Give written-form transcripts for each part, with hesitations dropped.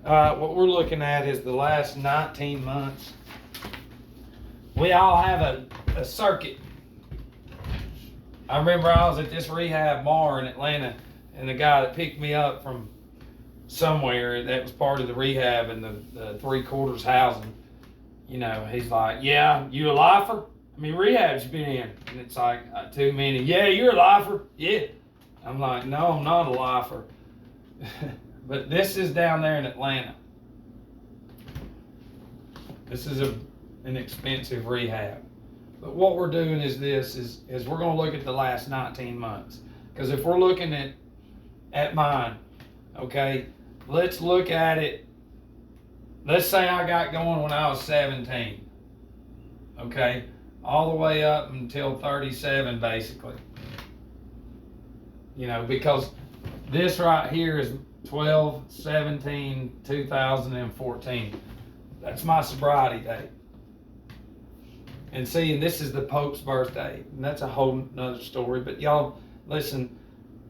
What we're looking at is the last 19 months. We all have a circuit. I remember I was at this rehab bar in Atlanta, and the guy that picked me up from somewhere that was part of the rehab and the 3/4 housing, he's like, "Yeah, you a lifer? I mean, rehab's you been in?" And it's like, too many. "Yeah, you're a lifer." "Yeah." I'm like, "No, I'm not a lifer." But this is down there in Atlanta. This is an expensive rehab. But what we're doing is we're going to look at the last 19 months. Because if we're looking at mine, okay, let's look at it. Let's say I got going when I was 17, okay, all the way up until 37, basically. Because this right here is 12/17/2014. That's my sobriety date. And see, and this is the Pope's birthday, and that's a whole nother story. But y'all, listen,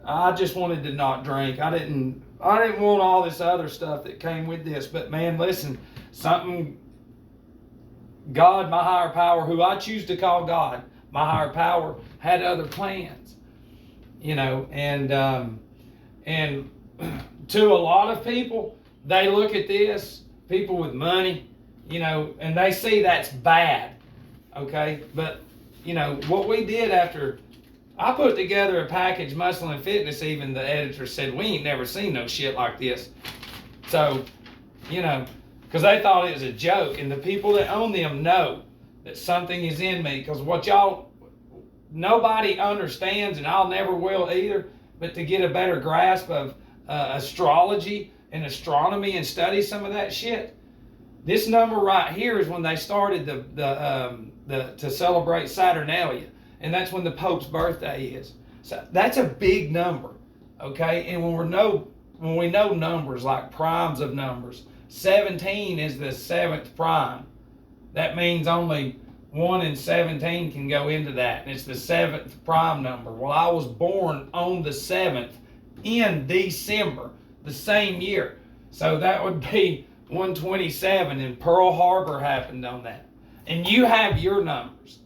I just wanted to not drink. I didn't want all this other stuff that came with this. But man, listen, God, my higher power, who I choose to call God, my higher power, had other plans. And to a lot of people, they look at this, people with money, and they see that's bad. Okay, but what we did after I put together a package, Muscle and Fitness, even the editor said, "We ain't never seen no shit like this." So, because they thought it was a joke, and the people that own them know that something is in me. Because nobody understands, and I'll never will either, but to get a better grasp of astrology and astronomy and study some of that shit. This number right here is when they started to celebrate Saturnalia, and that's when the Pope's birthday is. So that's a big number, okay? And when we know numbers like primes of numbers, 17 is the 7th prime. That means only 1 and 17 can go into that, and it's the 7th prime number. Well, I was born on the 7th in December, the same year, so that would be 127, and Pearl Harbor happened on that. And you have your numbers,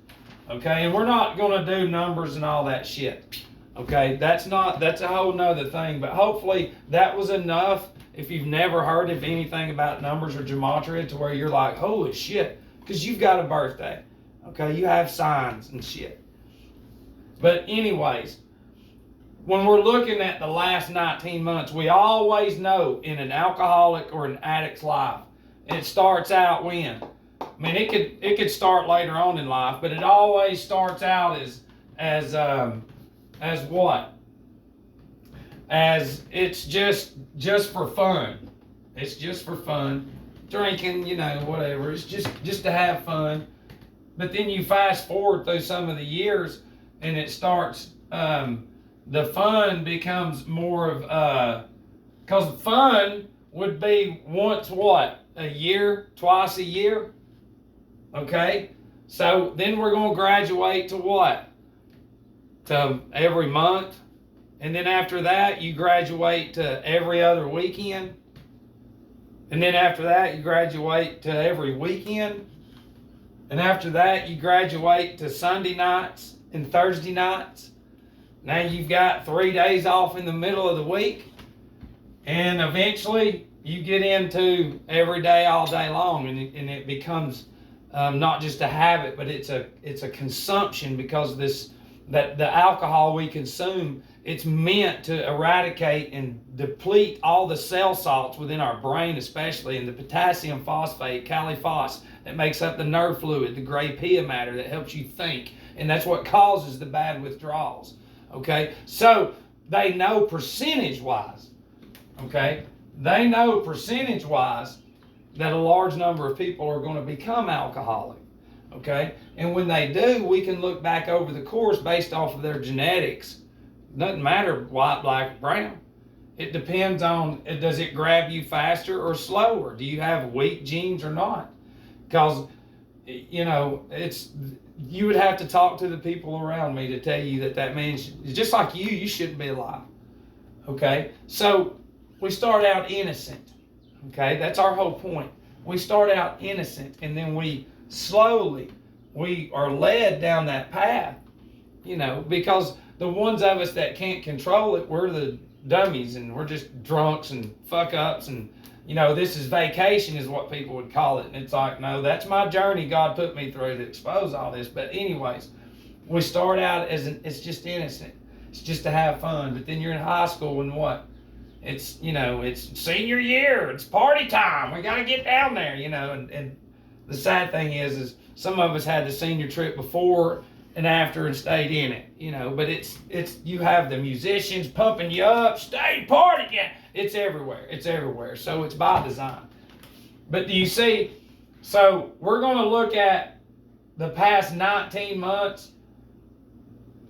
okay? And we're not going to do numbers and all that shit, okay? That's a whole nother thing. But hopefully that was enough. If you've never heard of anything about numbers or gematria, to where you're like, holy shit, because you've got a birthday, okay? You have signs and shit. But anyways, when we're looking at the last 19 months, we always know in an alcoholic or an addict's life, it starts out when? I mean, it could start later on in life, but it always starts out as what? As it's just for fun. It's just for fun. Drinking, whatever. It's just to have fun. But then you fast forward through some of the years, and it starts. The fun becomes more of because fun would be once what? A year, twice a year. Okay? So then we're going to graduate to what? To every month. And then after that, you graduate to every other weekend. And then after that, you graduate to every weekend. And after that, you graduate to Sunday nights and Thursday nights. Now you've got 3 days off in the middle of the week, and eventually you get into every day, all day long, and it becomes not just a habit, but it's a consumption, because that the alcohol we consume, it's meant to eradicate and deplete all the cell salts within our brain, especially, and the potassium phosphate, caliphos, that makes up the nerve fluid, the gray pia matter that helps you think, and that's what causes the bad withdrawals. Okay, so they know percentage-wise, okay? They know percentage-wise that a large number of people are going to become alcoholic, okay? And when they do, we can look back over the course based off of their genetics. Doesn't matter white, black, or brown. It depends on, does it grab you faster or slower? Do you have weak genes or not? Because, you would have to talk to the people around me to tell you that man, just like you shouldn't be alive. Okay? So we start out innocent. Okay, that's our whole point. We start out innocent, and then we are led down that path, because the ones of us that can't control it, we're the dummies, and we're just drunks and fuck ups, and this is vacation is what people would call it. And it's like, no, that's my journey God put me through to expose all this. But anyways, we start out it's just innocent. It's just to have fun. But then you're in high school, and what? It's senior year, it's party time, we got to get down there, and the sad thing is some of us had the senior trip before and after and stayed in it, but it's you have the musicians pumping you up, stay party, yeah, it's everywhere, so it's by design. But do you see, so we're going to look at the past 19 months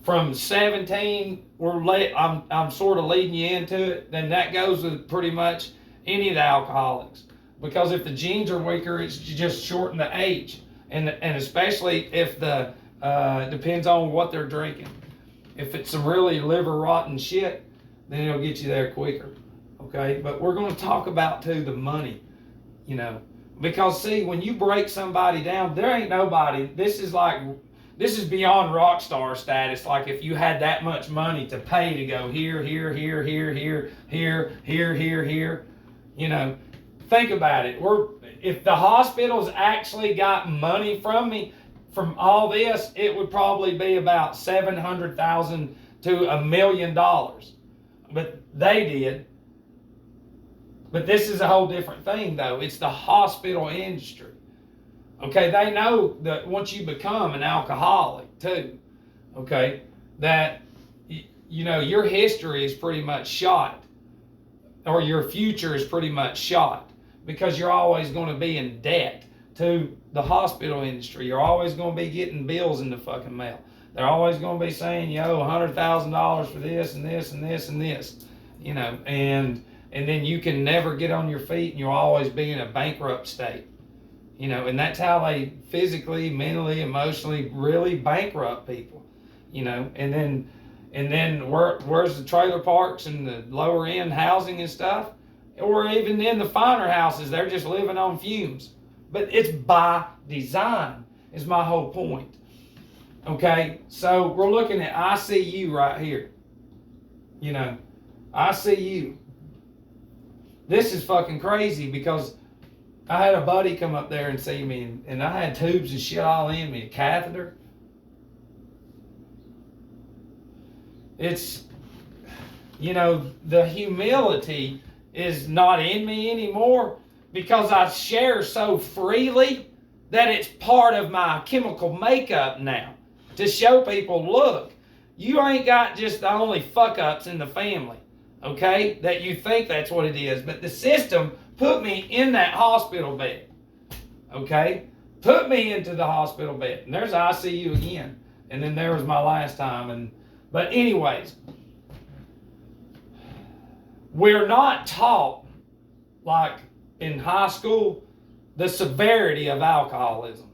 from 17, I'm sort of leading you into it. Then that goes with pretty much any of the alcoholics, because if the genes are weaker, it's just shorten the age, and especially if the depends on what they're drinking. If it's some really liver rotten shit, then it'll get you there quicker. Okay, but we're going to talk about too the money, because see, when you break somebody down, there ain't nobody. This is beyond rock star status. Like if you had that much money to pay to go here, think about it. If the hospitals actually got money from me, from all this, it would probably be about $700,000 to $1 million. But they did. But this is a whole different thing, though. It's the hospital industry. Okay, they know that once you become an alcoholic too, okay, that your history is pretty much shot, or your future is pretty much shot, because you're always going to be in debt to the hospital industry. You're always going to be getting bills in the fucking mail. They're always going to be saying, $100,000 for this and this and this and this, and then you can never get on your feet, and you'll always be in a bankrupt state. And that's how they physically, mentally, emotionally really bankrupt people, and then where's the trailer parks and the lower end housing and stuff, or even in the finer houses, they're just living on fumes. But it's by design, is my whole point. Okay, so we're looking at ICU right here. ICU. This is fucking crazy, because I had a buddy come up there and see me, and I had tubes and shit all in me, a catheter. It's, the humility is not in me anymore, because I share so freely that it's part of my chemical makeup now, to show people, look, you ain't got just the only fuck ups in the family, okay, that you think that's what it is, but the system put me in that hospital bed, okay? Put me into the hospital bed. And there's ICU again. And then there was my last time. But anyways, we're not taught, like in high school, the severity of alcoholism.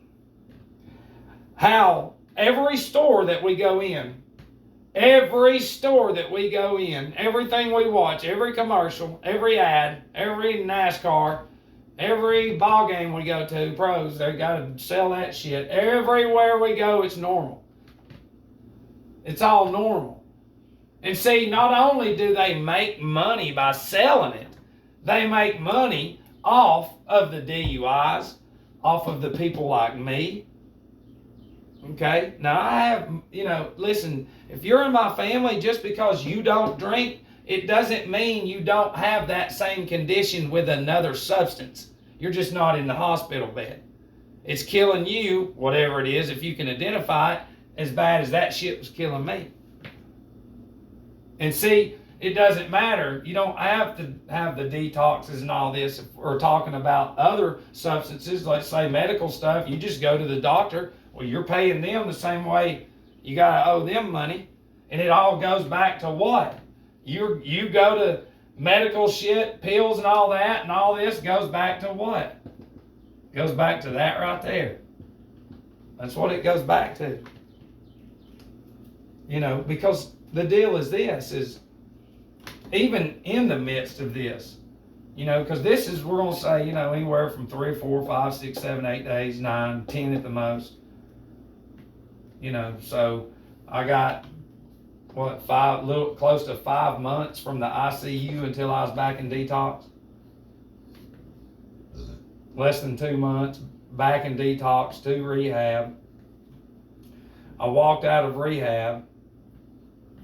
How every store that we go in, everything we watch, every commercial, every ad, every NASCAR, every ball game we go to, pros, they got to sell that shit. Everywhere we go, it's normal. It's all normal. And see, not only do they make money by selling it, they make money off of the DUIs, off of the people like me. Okay? Now I have, listen, if you're in my family, just because you don't drink, it doesn't mean you don't have that same condition with another substance. You're just not in the hospital bed. It's killing you, whatever it is, if you can identify it, as bad as that shit was killing me. And see, it doesn't matter. You don't have to have the detoxes and all this. If we're talking about other substances, let's say medical stuff, you just go to the doctor. Well, you're paying them the same way you got to owe them money. And it all goes back to what? You go to medical shit, pills and all that, and all this goes back to what? Goes back to that right there. That's what it goes back to. Because the deal is this, is even in the midst of this, You know, because this is, we're going to say, you know, anywhere from 3 or 4, 5, 6, 7, 8 days, 9, 10 at the most. You know, so I got, close to 5 months from the ICU until I was back in detox. Less than 2 months, back in detox, to rehab. I walked out of rehab.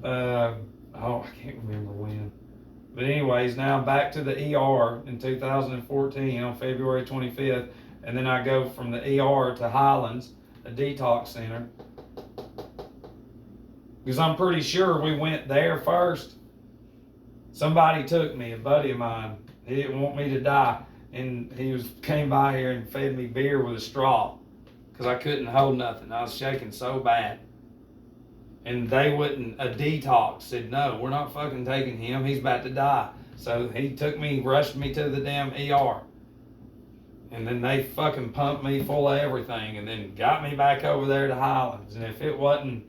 I can't remember when. But anyways, now I'm back to the ER in 2014 on February 25th. And then I go from the ER to Highlands, a detox center. Because I'm pretty sure we went there first. Somebody took me, a buddy of mine. He didn't want me to die. And he came by here and fed me beer with a straw. Because I couldn't hold nothing. I was shaking so bad. And they wouldn't, a detox said, no, we're not fucking taking him. He's about to die. So he took me, rushed me to the damn ER. And then they fucking pumped me full of everything and then got me back over there to Highlands. And if it wasn't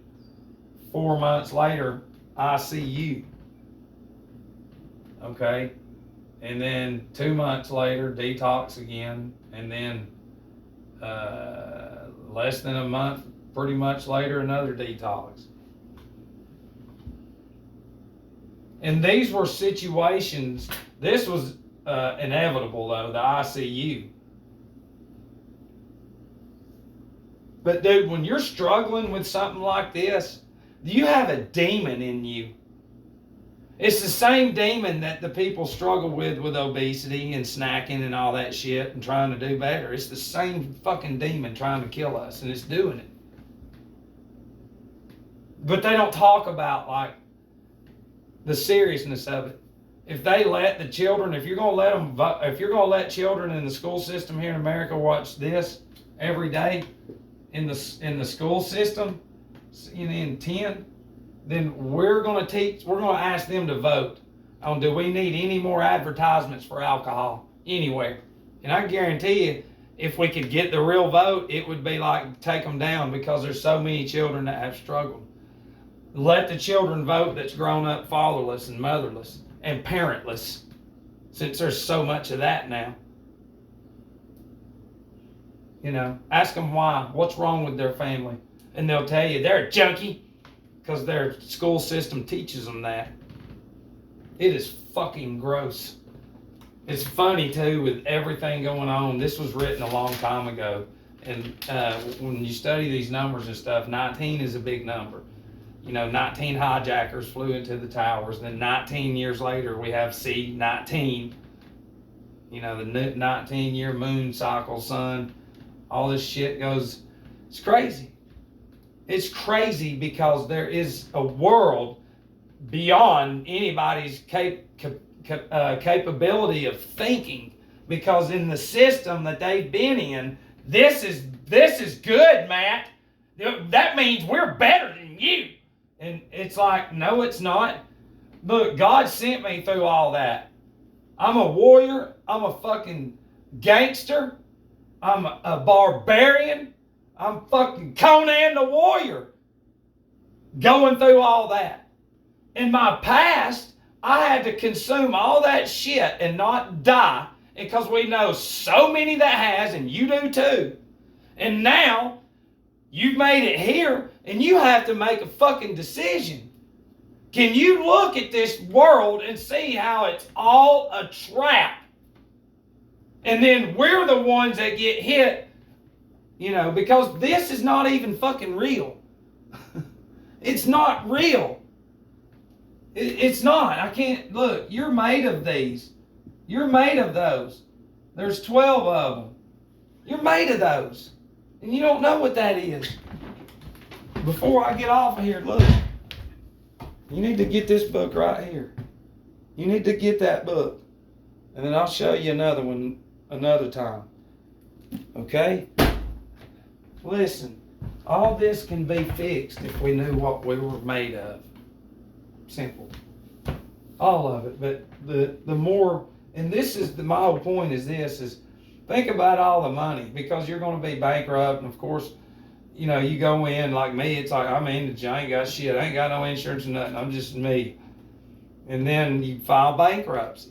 4 months later, ICU. Okay. And then 2 months later, detox again. And then less than a month, pretty much later, another detox. And these were situations, this was inevitable though, the ICU. But dude, when you're struggling with something like this, you have a demon in you. It's the same demon that the people struggle with obesity and snacking and all that shit and trying to do better. It's the same fucking demon trying to kill us, and it's doing it. But they don't talk about like the seriousness of it. If they let the children, if you're gonna let children in the school system here in America watch this every day in the school system, in 10, then we're gonna ask them to vote on, do we need any more advertisements for alcohol anywhere? And I guarantee you, if we could get the real vote, it would be like take them down, because there's so many children that have struggled. Let the children vote that's grown up fatherless and motherless and parentless, since there's so much of that now. You know, ask them why. What's wrong with their family? And they'll tell you they're a junkie, because their school system teaches them that. It is fucking gross. It's funny too, with everything going on. This was written a long time ago. And when you study these numbers and stuff, 19 is a big number. You know, 19 hijackers flew into the towers. Then 19 years later, we have C-19. You know, the 19-year moon cycle, sun. All this shit goes, it's crazy. It's crazy because there is a world beyond anybody's capability of thinking. Because in the system that they've been in, this is good, Matt. That means we're better than you. And it's like, no, it's not. Look, God sent me through all that. I'm a warrior. I'm a fucking gangster. I'm a barbarian. I'm fucking Conan the Warrior. Going through all that. In my past, I had to consume all that shit and not die, because we know so many that has, and you do too. And now, you've made it here, and you have to make a fucking decision. Can you look at this world and see how it's all a trap? And then we're the ones that get hit, you know, because this is not even fucking real. It's not real. It's not. I can't, look, you're made of these. You're made of those. There's 12 of them. You're made of those. And you don't know what that is. Before I get off of here, look. You need to get this book right here. You need to get that book. And then I'll show you another one another time. Okay? Listen, all this can be fixed if we knew what we were made of. Simple. All of it. But the more, and this is my whole point is this, is think about all the money, because you're going to be bankrupt. And of course, you know, you go in like me, it's like, I'm indigent, I ain't got shit, I ain't got no insurance or nothing, I'm just me. And then you file bankruptcy.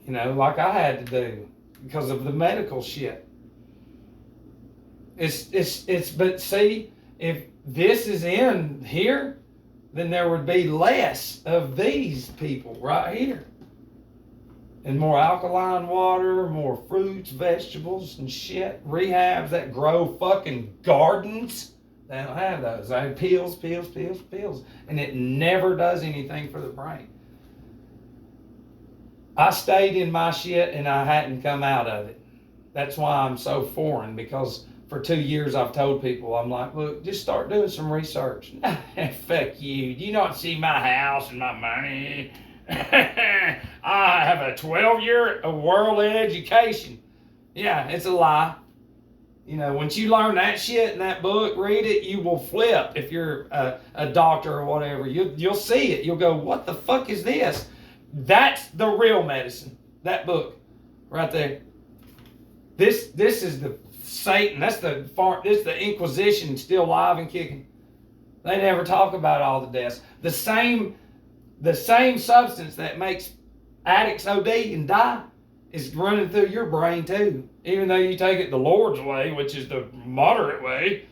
You know, like I had to do because of the medical shit. But see, if this is in here, then there would be less of these people right here. And more alkaline water, more fruits, vegetables, and shit. Rehabs that grow fucking gardens. They don't have those. They have pills. And it never does anything for the brain. I stayed in my shit and I hadn't come out of it. That's why I'm so foreign, because for 2 years I've told people, I'm like, look, just start doing some research. Fuck you. Do you not see my house and my money? I have a 12-year world education. Yeah, it's a lie. You know, once you learn that shit in that book, read it, you will flip. If you're a doctor or whatever, you'll see it. You'll go, what the fuck is this? That's the real medicine. That book right there. This is the Satan. This is the Inquisition still alive and kicking. They never talk about all the deaths. The same substance that makes addicts OD and die is running through your brain too. Even though you take it the Lord's way, which is the moderate way.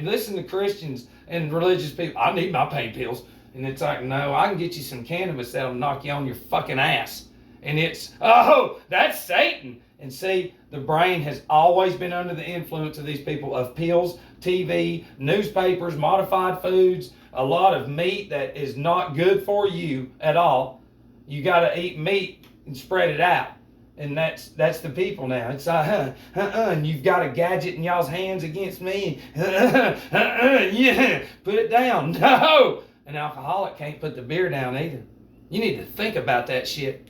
Listen to Christians and religious people, I need my pain pills. And it's like, no, I can get you some cannabis that'll knock you on your fucking ass. And it's, oh, that's Satan. And see, the brain has always been under the influence of these people, of pills, TV, newspapers, modified foods, a lot of meat that is not good for you at all. You got to eat meat and spread it out. And that's the people now. It's and you've got a gadget in y'all's hands against me. Yeah, put it down. No, an alcoholic can't put the beer down either. You need to think about that shit.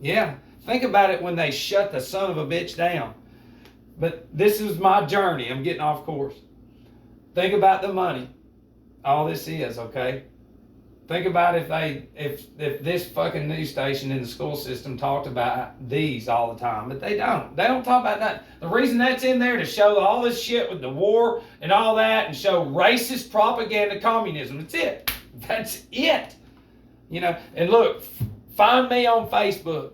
Yeah, think about it when they shut the son of a bitch down. But this is my journey. I'm getting off course. Think about the money. All this is, okay? Think about if this fucking news station in the school system talked about these all the time, but they don't. They don't talk about that. The reason that's in there to show all this shit with the war and all that, and show racist propaganda, communism. That's it. That's it. You know, and look, find me on Facebook.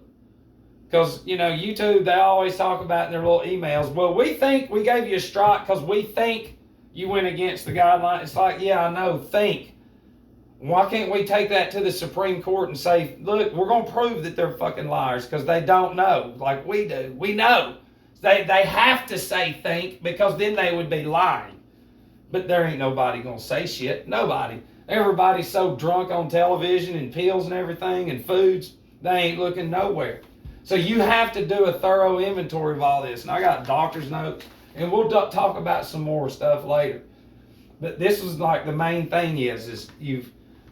Because, you know, YouTube, they always talk about in their little emails, well, we think we gave you a strike because we think you went against the guideline. It's like, yeah, I know, think. Why can't we take that to the Supreme Court and say, look, we're going to prove that they're fucking liars because they don't know like we do. We know. They have to say think because then they would be lying. But there ain't nobody going to say shit. Nobody. Everybody's so drunk on television and pills and everything and foods, they ain't looking nowhere. So you have to do a thorough inventory of all this. And I got doctor's notes, and we'll talk about some more stuff later. But this was like the main thing is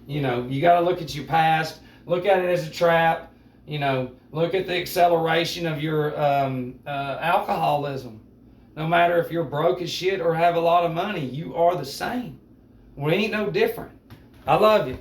you know, you got to look at your past, look at it as a trap, you know, look at the acceleration of your alcoholism. No matter if you're broke as shit or have a lot of money, you are the same. We ain't no different. I love you.